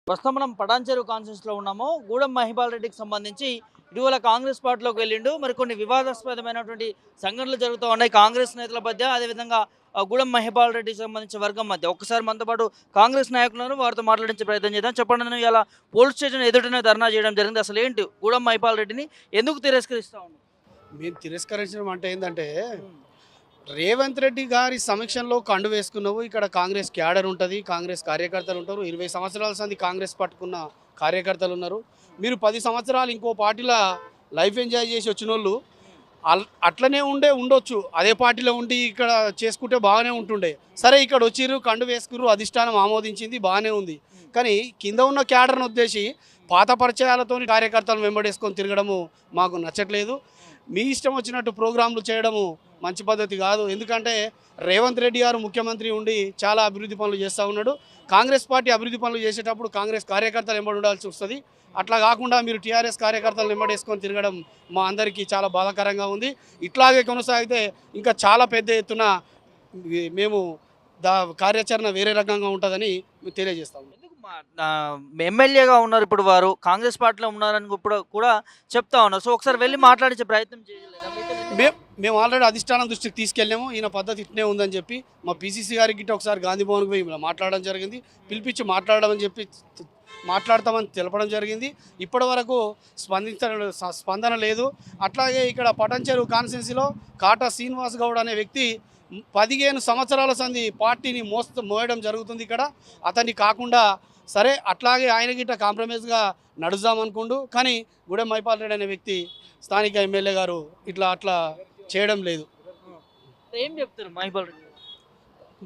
ప్రస్తుతం మనం పటాన్చెరు కాన్స్టిట్యూన్సీలో ఉన్నాము. గూడెం మహిపాల్ రెడ్డికి సంబంధించి ఇటీవల కాంగ్రెస్ పార్టీలోకి వెళ్ళిండు. మరి కొన్ని వివాదాస్పదమైనటువంటి సంఘటనలు జరుగుతూ ఉన్నాయి కాంగ్రెస్ నేతల మధ్య, అదేవిధంగా గూడెం మహిపాల్ రెడ్డికి సంబంధించిన వర్గం మధ్య. ఒక్కసారి మనతో పాటు కాంగ్రెస్ నాయకులను వారితో మాట్లాడించే ప్రయత్నం చేద్దాం. చెప్పండి, నేను ఇలా పోలీస్ స్టేషన్ ఎదుటనే ధర్నా చేయడం జరిగింది. అసలు ఏంటి గూడెం మహిపాల్ రెడ్డిని ఎందుకు తిరస్కరిస్తా ఉన్నాం? మేము తిరస్కరించడం అంటే ఏంటంటే, రేవంత్ రెడ్డి గారి సమక్షంలో కండు వేసుకున్నావు. ఇక్కడ కాంగ్రెస్ క్యాడర్ ఉంటుంది, కాంగ్రెస్ కార్యకర్తలు ఉంటారు. 20 సంవత్సరాల సంది కాంగ్రెస్ పట్టుకున్న కార్యకర్తలు ఉన్నారు. మీరు 10 సంవత్సరాలు ఇంకో పార్టీలో లైఫ్ ఎంజాయ్ చేసి వచ్చిన వాళ్ళు అట్లనే ఉండొచ్చు. అదే పార్టీలో ఉండి ఇక్కడ చేసుకుంటే బాగానే ఉంటుండే. సరే, ఇక్కడ వచ్చిర్రు, కండు వేసుకుర్రు, అధిష్టానం ఆమోదించింది, బాగానే ఉంది. కానీ కింద ఉన్న క్యాడర్ను ఉద్దేశి పాత పరిచయాలతోని కార్యకర్తలను వెంబడేసుకొని తిరగడము మాకు నచ్చట్లేదు. మీ ఇష్టం వచ్చినట్టు ప్రోగ్రాంలు చేయడము మంచి పద్ధతి కాదు. ఎందుకంటే రేవంత్ రెడ్డి గారు ముఖ్యమంత్రి ఉండి చాలా అభివృద్ధి పనులు చేస్తూ ఉన్నాడు. కాంగ్రెస్ పార్టీ అభివృద్ధి పనులు చేసేటప్పుడు కాంగ్రెస్ కార్యకర్తలు వెంబడి ఉండాల్సి వస్తుంది. అట్లా కాకుండా మీరు టీఆర్ఎస్ కార్యకర్తలను వెంబడేసుకొని తిరగడం మా అందరికీ చాలా బాధాకరంగా ఉంది. ఇట్లాగే కొనసాగితే ఇంకా చాలా పెద్ద ఎత్తున మేము కార్యాచరణ వేరే రకంగా ఉంటుందని తెలియజేస్తాము. ఎమ్మెల్యేగా ఉన్నారు, ఇప్పుడు వారు కాంగ్రెస్ పార్టీలో ఉన్నారని ఇప్పుడు కూడా చెప్తా ఉన్నారు. సో ఒకసారి వెళ్ళి మాట్లాడించే ప్రయత్నం చేయలేదు. మేము ఆల్రెడీ అధిష్టానం దృష్టికి తీసుకెళ్ళాము. ఈయన పద్ధతి ఇట్నే ఉందని చెప్పి మా పీసీసీ గారికి గిట్ట ఒకసారి గాంధీ భవన్కి పోయి మాట్లాడడం జరిగింది. పిలిపించి మాట్లాడతామని తెలపడం జరిగింది. ఇప్పటి వరకు స్పందన లేదు. అట్లాగే ఇక్కడ పటాన్చెరు కాన్స్టిట్యున్సీలో కాటా శ్రీనివాస్ గౌడ్ అనే వ్యక్తి 15 సంవత్సరాల సంది పార్టీని మోయడం జరుగుతుంది. ఇక్కడ అతన్ని కాకుండా సరే అట్లాగే ఆయన గిట్ట కాంప్రమైజ్గా నడుద్దామనుకుండు. కానీ గూడెం మహిపాల్ రెడ్డి అనే వ్యక్తి స్థానిక ఎమ్మెల్యే గారు అట్లా చేయడం లేదు. ఏం చెప్తారు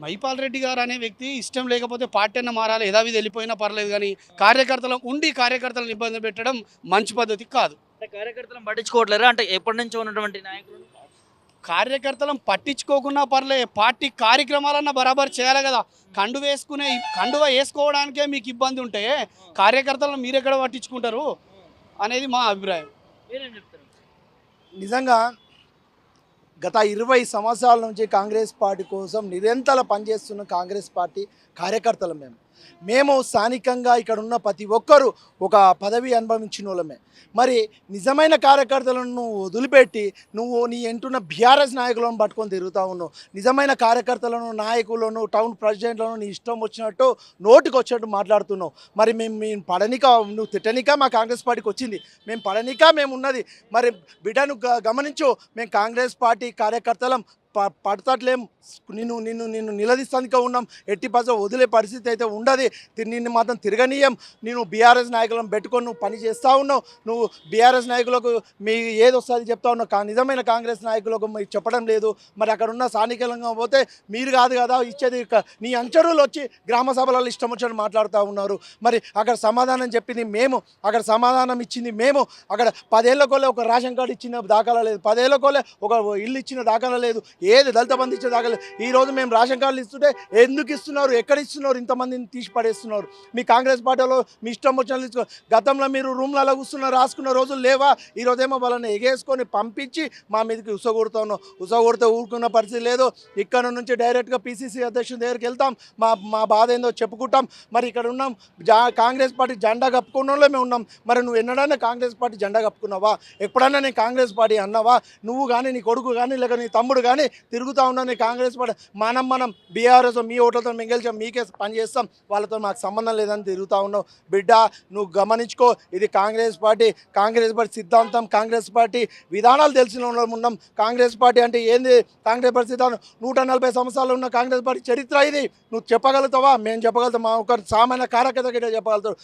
మహిపాల్ రెడ్డి గారు అనే వ్యక్తి ఇష్టం లేకపోతే పార్టీ అన్న మారాలి, యథావిధి వెళ్ళిపోయినా పర్లేదు. కానీ కార్యకర్తలను ఇబ్బంది పెట్టడం మంచి పద్ధతి కాదు. కార్యకర్తలను పట్టించుకోవట్లేరు అంటే ఎప్పటి నుంచో ఉన్నటువంటి నాయకులు కార్యకర్తలను పట్టించుకోకుండా పర్లే, పార్టీ కార్యక్రమాలన్నా బరాబర్ చేయాలి కదా. కండువ వేసుకోవడానికే మీకు ఇబ్బంది ఉంటే కార్యకర్తలను మీరెక్కడ పట్టించుకుంటారు అనేది మా అభిప్రాయం. నిజంగా గత 20 సంవత్సరాల నుంచి కాంగ్రెస్ పార్టీ కోసం నిరంతరం పనిచేస్తున్న కాంగ్రెస్ పార్టీ కార్యకర్తలు మేము స్థానికంగా ఇక్కడ ఉన్న ప్రతి ఒక్కరూ ఒక పదవి అనుభవించిన వాళ్ళమే. మరి నిజమైన కార్యకర్తలను వదిలిపెట్టి నువ్వు నీ ఎంటున్న బీఆర్ఎస్ నాయకులను పట్టుకొని తిరుగుతూ ఉన్నావు. నిజమైన కార్యకర్తలను, నాయకులను, టౌన్ ప్రెసిడెంట్లను నీ ఇష్టం వచ్చినట్టు నోటికి వచ్చినట్టు మాట్లాడుతున్నావు. మరి మేము పడనిక, నువ్వు తిట్టనిక మా కాంగ్రెస్ పార్టీకి వచ్చింది, మేము పడనిక మేము ఉన్నది. మరి బిడ్డను గమనించు, మేము కాంగ్రెస్ పార్టీ కార్యకర్తలం పడతట్లేం. నిన్ను నిలదీస్తానికే ఉన్నాం. ఎట్టి పచ్చ వదిలే పరిస్థితి అయితే ఉండదు. నిన్ను మాత్రం తిరగనీయం. నేను బీఆర్ఎస్ నాయకులను పెట్టుకొని నువ్వు పని చేస్తూ ఉన్నావు. నువ్వు బీఆర్ఎస్ నాయకులకు మీ ఏది వస్తుంది చెప్తా ఉన్నావు, నిజమైన కాంగ్రెస్ నాయకులకు మీరు చెప్పడం లేదు. మరి అక్కడ ఉన్న స్థానికంగా పోతే మీరు కాదు కదా ఇచ్చేది, నీ అంచరులు వచ్చి గ్రామ సభలలో ఇష్టం వచ్చినట్టు మాట్లాడుతూ ఉన్నారు. మరి అక్కడ సమాధానం చెప్పింది మేము, అక్కడ సమాధానం ఇచ్చింది మేము. అక్కడ 10 ఏళ్ళకోలే ఒక రేషన్ కార్డు ఇచ్చిన దాఖలా లేదు, 10 ఏళ్ళకోలే ఒక ఇల్లు ఇచ్చిన దాఖలా లేదు, ఏది దళిత బంధు ఇచ్చే దాఖలా. ఈరోజు మేము రేషన్ కార్డులు ఇస్తుంటే ఎందుకు ఇస్తున్నారు, ఎక్కడ ఇస్తున్నారు, ఇంతమందిని తీసి పడేస్తున్నారు. మీ కాంగ్రెస్ పార్టీలో మీ ఇష్టం వచ్చిన తీసుకో. గతంలో మీరు రూమ్లలో కూర్చున్న రాసుకున్న రోజులు లేవా? ఈరోజేమో వాళ్ళని ఎగేసుకొని పంపించి మా మీదకి ఉసగొడితే ఊరుకున్న పరిస్థితి లేదు. ఇక్కడ నుంచి డైరెక్ట్గా పీసీసీ అధ్యక్షుడి దగ్గరికి వెళ్తాం, మా బాధ ఏందో చెప్పుకుంటాం. మరి ఇక్కడ ఉన్నాం, కాంగ్రెస్ పార్టీ జెండా కప్పుకున్నోళ్ళే మేము ఉన్నాం. మరి నువ్వు ఎన్నడైనా కాంగ్రెస్ పార్టీ జెండా కప్పుకున్నావా? ఎప్పుడన్నా నేను కాంగ్రెస్ పార్టీ అన్నావా? నువ్వు కానీ, నీ కొడుకు కానీ, లేక నీ తమ్ముడు కానీ తిరుగుతూ ఉన్నాను నీ కాంగ్రెస్ పార్టీ. మనం బీఆర్ఎస్ మీ ఓట్లతో మేము గెలిచాం, మీకే పని చేస్తాం, వాళ్ళతో మాకు సంబంధం లేదని తిరుగుతూ ఉన్నావు. బిడ్డ నువ్వు గమనించుకో, ఇది కాంగ్రెస్ పార్టీ సిద్ధాంతం, కాంగ్రెస్ పార్టీ విధానాలు తెలిసిన వాళ్ళం ఉన్నాం. కాంగ్రెస్ పార్టీ అంటే ఏంది, కాంగ్రెస్ పార్టీ సిద్ధాంతం 140 సంవత్సరాలు ఉన్న కాంగ్రెస్ పార్టీ చరిత్ర ఇది. నువ్వు చెప్పగలుగుతావా? మేము చెప్పగలుగుతాం, మా ఒక సామాన్య కార్యకర్త గిట్ట చెప్పగలుగుతావు.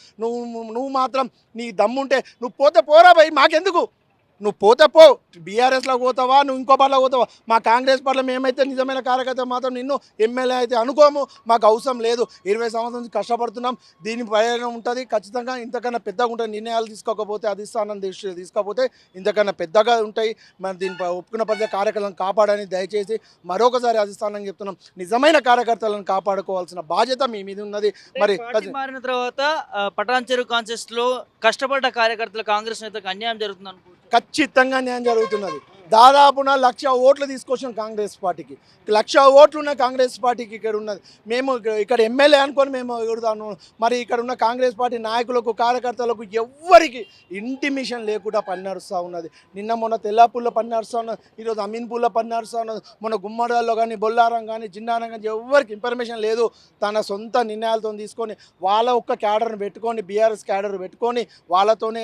నువ్వు మాత్రం నీ దమ్ముంటే నువ్వు పోతే పోరా భయ్, మాకెందుకు? నువ్వు పోతే పో, బీఆర్ఎస్లోకి పోతావా, నువ్వు ఇంకో పార్టీలో పోతావా? మా కాంగ్రెస్ పార్టీలో మేమైతే నిజమైన కార్యకర్త మాత్రం నిన్ను ఎమ్మెల్యే అయితే అనుకోము, మాకు అవసరం లేదు. 20 సంవత్సరాల నుంచి కష్టపడుతున్నాం, దీని ప్రయోజనం ఉంటుంది ఖచ్చితంగా. ఇంతకన్నా పెద్దగా ఉంటాయి నిర్ణయాలు తీసుకోకపోతే, అధిష్టానం తీసుకోకపోతే ఇంతకన్నా పెద్దగా ఉంటాయి. మరి దీనిపై ఒప్పుకున్న ప్రతి కార్యకర్తలను కాపాడని దయచేసి మరొకసారి అధిష్టానం చెప్తున్నాం. నిజమైన కార్యకర్తలను కాపాడుకోవాల్సిన బాధ్యత మీ మీద ఉన్నది. మరి మారిన తర్వాత పటాన్చెరు కాన్స్టిట్యూన్సీలో కష్టపడ్డ కార్యకర్తలు కాంగ్రెస్ నేతలకు అన్యాయం జరుగుతుంది అనుకుంటున్నారు? ఖచ్చితంగా న్యాయం జరుగుతున్నది. దాదాపున 1,00,000 ఓట్లు తీసుకొచ్చిన కాంగ్రెస్ పార్టీకి. 1,00,000 ఓట్లు ఉన్న కాంగ్రెస్ పార్టీకి ఇక్కడ ఉన్నది. మేము ఇక్కడ ఎమ్మెల్యే అనుకొని మేము ఎగురుతాను. మరి ఇక్కడ ఉన్న కాంగ్రెస్ పార్టీ నాయకులకు కార్యకర్తలకు ఎవ్వరికి ఇంటిమిషన్ లేకుండా పని నడుస్తూ ఉన్నది. నిన్న మొన్న తెల్లాపూర్లో పని నడుస్తూ ఉన్నది, ఈరోజు అమీన్పూర్లో పని నడుస్తూ ఉన్నది, మొన్న గుమ్మడాల్లో కానీ బొల్లారం కానీ జిన్నారం కానీ ఎవ్వరికి ఇన్ఫర్మేషన్ లేదు. తన సొంత నిర్ణయాలతో తీసుకొని వాళ్ళ ఒక్క క్యాడర్ని పెట్టుకొని బీఆర్ఎస్ క్యాడర్ పెట్టుకొని వాళ్ళతోనే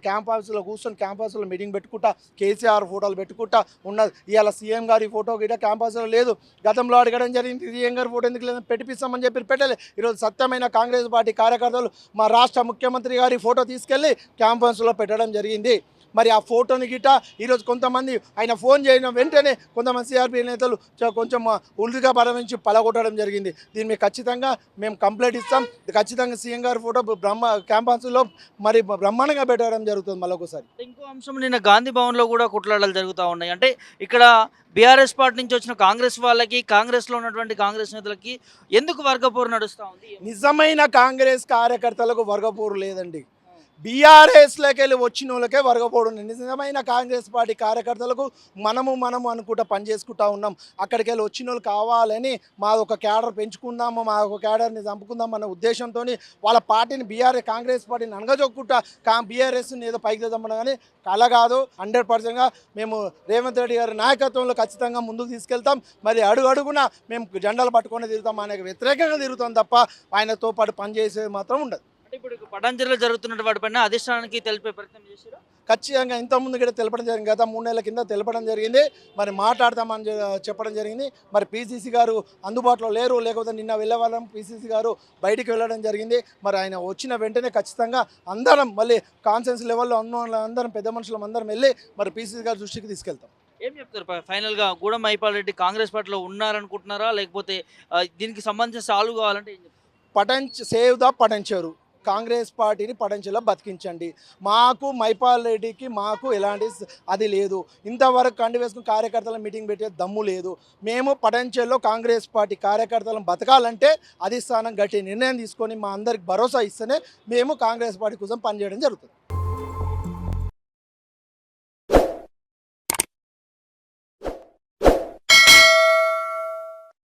క్యాంప్ ఆఫీస్లో కూర్చొని క్యాంప్ ఆఫీస్లో మీటింగ్ పెట్టుకుంటా కేసీఆర్ ఫోటోలు పెట్టుకుంటా ఉన్నది. ఇవాళ సీఎం గారి ఫోటో గిట్ట క్యాంపస్లో లేదు. గతంలో అడగడం జరిగింది సీఎం గారి ఫోటో ఎందుకు లేదని పెట్టిస్తామని చెప్పి పెట్టలే. ఈరోజు సత్యమైన కాంగ్రెస్ పార్టీ కార్యకర్తలు మా రాష్ట్ర ముఖ్యమంత్రి గారి ఫోటో తీసుకెళ్ళి క్యాంపస్లో పెట్టడం జరిగింది. మరి ఆ ఫోటోని గిట్ట ఈరోజు కొంతమంది ఆయన ఫోన్ చేయడం వెంటనే కొంతమంది సిఆర్పీ నేతలు కొంచెం ఉల్దిగా భావించి పలగొట్టడం జరిగింది. దీని మీద ఖచ్చితంగా మేము కంప్లైంట్ ఇస్తాం. ఖచ్చితంగా సీఎం గారి ఫోటో క్యాంపస్లో మరి బ్రహ్మాండంగా పెట్టడం జరుగుతుంది. మళ్ళొకసారి ఇంకో అంశం, నిన్న గాంధీ భవన్లో కూడా కుట్లాటలు జరుగుతూ ఉన్నాయి. అంటే ఇక్కడ బీఆర్ఎస్ పార్టీ నుంచి వచ్చిన కాంగ్రెస్ వాళ్ళకి, కాంగ్రెస్లో ఉన్నటువంటి కాంగ్రెస్ నేతలకి ఎందుకు వర్గపోరు నడుస్తూ ఉంది? నిజమైన కాంగ్రెస్ కార్యకర్తలకు వర్గపోరు లేదండి. బీఆర్ఎస్లోకి వెళ్ళి వచ్చిన వాళ్ళకే వర్గపోవడం. నిజమైన కాంగ్రెస్ పార్టీ కార్యకర్తలకు మనము అనుకుంటా పని చేసుకుంటా ఉన్నాం. అక్కడికి వెళ్ళి వచ్చిన వాళ్ళు కావాలని మా ఒక క్యాడర్ పెంచుకుందాము, మా ఒక క్యాడర్ని చంపుకుందాం అనే ఉద్దేశంతో వాళ్ళ పార్టీని కాంగ్రెస్ పార్టీని అనగజొక్కుంటా బీఆర్ఎస్ని ఏదో పైకి చంపడం కానీ అలా కాదు. 100%గా మేము రేవంత్ రెడ్డి గారి నాయకత్వంలో ఖచ్చితంగా ముందుకు తీసుకెళ్తాం. మరి అడుగున మేము జెండాలు పట్టుకొని తిరుగుతాం, ఆయనకు వ్యతిరేకంగా తిరుగుతాం తప్ప ఆయనతో పాటు పనిచేసేది మాత్రం ఉండదు. ఇప్పుడు పటాంజలిలో జరుగుతున్న వాటిపైన అధిష్టానానికి తెలిపే ప్రయత్నం చేశారు. ఖచ్చితంగా ఇంతకుముందు కూడా తెలపడం జరిగింది, గత 3 నెలల కింద తెలపడం జరిగింది. మరి మాట్లాడతామని చెప్పడం జరిగింది. మరి పీసీసీ గారు అందుబాటులో లేరు, లేకపోతే నిన్న వెళ్ళేవాళ్ళం పీసీసీ గారు బయటికి వెళ్ళడం జరిగింది. మరి ఆయన వచ్చిన వెంటనే ఖచ్చితంగా అందరం మళ్ళీ కాన్ఫరెన్స్ లెవెల్లో అందరం పెద్ద మనుషులం అందరం వెళ్ళి మరి పీసీసీ గారి దృష్టికి తీసుకెళ్తాం. ఏం చెప్తారు ఫైనల్గా? గూడెం మహిపాల్ రెడ్డి కాంగ్రెస్ పార్టీలో ఉన్నారనుకుంటున్నారా, లేకపోతే దీనికి సంబంధించిన సాల్వ్ కావాలంటే ఏం చెప్తారు? సేవ్ ద పటంచెరు, కాంగ్రెస్ పార్టీని పటంచెలో బతికించండి. మాకు మైపాల్ రెడ్డికి మాకు ఎలాంటి అది లేదు. ఇంతవరకు కండి వేసుకుని కార్యకర్తల మీటింగ్ పెట్టే దమ్ము లేదు. మేము పటంచెల్లో కాంగ్రెస్ పార్టీ కార్యకర్తలను బతకాలంటే అధిష్టానం గట్టి నిర్ణయం తీసుకొని మా అందరికి భరోసా ఇస్తేనే మేము కాంగ్రెస్ పార్టీ కోసం పనిచేయడం జరుగుతుంది.